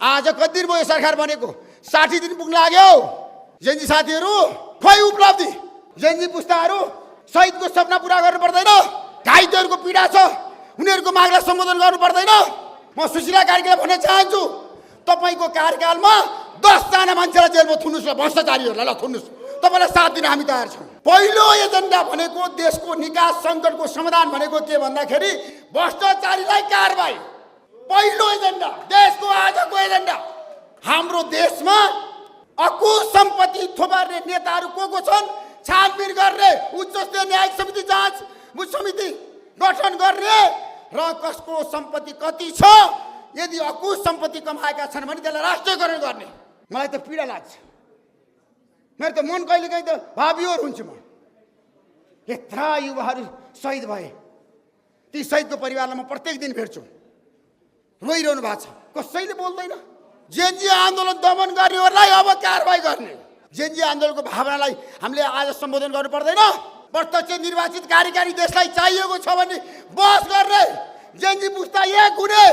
आज कति दिन भयो सरकार बनेको? 60 दिन पुग्न लाग्यो। जेनजी साथीहरू खोइ उपलब्धि, जेनजी पुस्ताहरू शहीदको सपना पूरा गर्नु पर्दैन, घाइतेहरूको पीडा छ उनीहरूको मागलाई सम्बोधन गर्नु पर्दैन। म सुशीला कार्कीलाई भन्न चाहन्छु, तपाईको कार्यकालमा 10 जना मान्छेलाई जेलमा थुन्नुस् र भ्रष्टाचारीहरूलाई ल थुन्नुस्, तपाईलाई साथ दिन हामी तयार छौँ। पहिलो एजेन्डा भनेको देशको निकास सङ्कटको समाधान भनेको के भन्दाखेरि भ्रष्टाचारीलाई कारबाही। पहिलो एजेन्डा, देशको आजको एजेन्डा। हाम्रो देशमा अकुश सम्पत्ति थोपार्ने नेताहरू को छन्? छानबिन गर्ने, उच्च स्तरीय न्यायिक समिति जाँच समिति गठन गर्ने र कसको सम्पत्ति कति छ, यदि अकुश सम्पत्ति कमाएका छन् भने त्यसलाई राष्ट्रियकरण गर्ने। मलाई त पीडा लाग्छ, मेरो त मन कहिलेकाहीँ त भावियोर हुन्छु। म यत्रा युवाहरू शहीद भए, ती शहीदको परिवारलाई म प्रत्येक दिन भेट्छु, रोइरहनु भएको छ, कसैले बोल्दैन। जेनजी आन्दोलन दमन गर्नेहरूलाई अब कारबाही गर्ने। जेनजी आन्दोलनको भावनालाई हामीले आज सम्बोधन गर्नु पर्दैन। प्रत्यक्ष निर्वाचित कार्यकारी देशलाई चाहिएको छ भने बहस गर्ने, जेनजी पुस्ता एक हुने,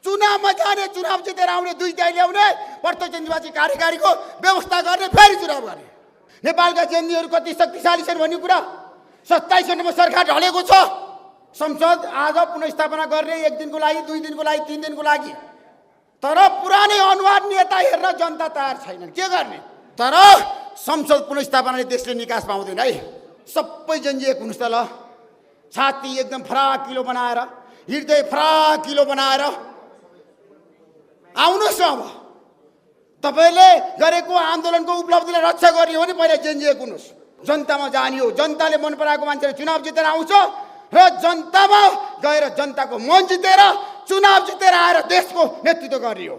चुनावमा जाने, चुनाव जितेर आउने, 2 तिहाई ल्याउने, प्रत्यक्ष निर्वाचित कार्यकारीको व्यवस्था गर्ने, फेरि चुनाव गर्ने। नेपालका जेनजीहरू कति शक्तिशाली छन् भन्ने कुरा 27 गतेमा सरकार ढलेको छ। संसद आज पुनर्स्थापना गर्ने 1 दिनको लागि, 2 दिनको लागि, 3 दिनको लागि, तर पुरानै अनुहार नेता हेर्न जनता तयार छैनन्। के गर्ने? तर संसद पुनर्स्थापनाले देशले निकास पाउँदैन है। सबै जेनजी एक हुनुहोस् त ल, छाती एकदम फराकिलो बनाएर, हृदय फराकिलो बनाएर आउनुहोस्। अब तपाईँले गरेको आन्दोलनको उपलब्धिलाई रक्षा गर्ने हो भने पहिला जेनजी एक हुनुहोस्, जनतामा जाने हो। जनताले मन पराएको मान्छेले चुनाव जितेर आउँछ र जनतामा गएर जनताको मन जितेर चुनाव जितेर आएर देशको नेतृत्व गर्ने हो।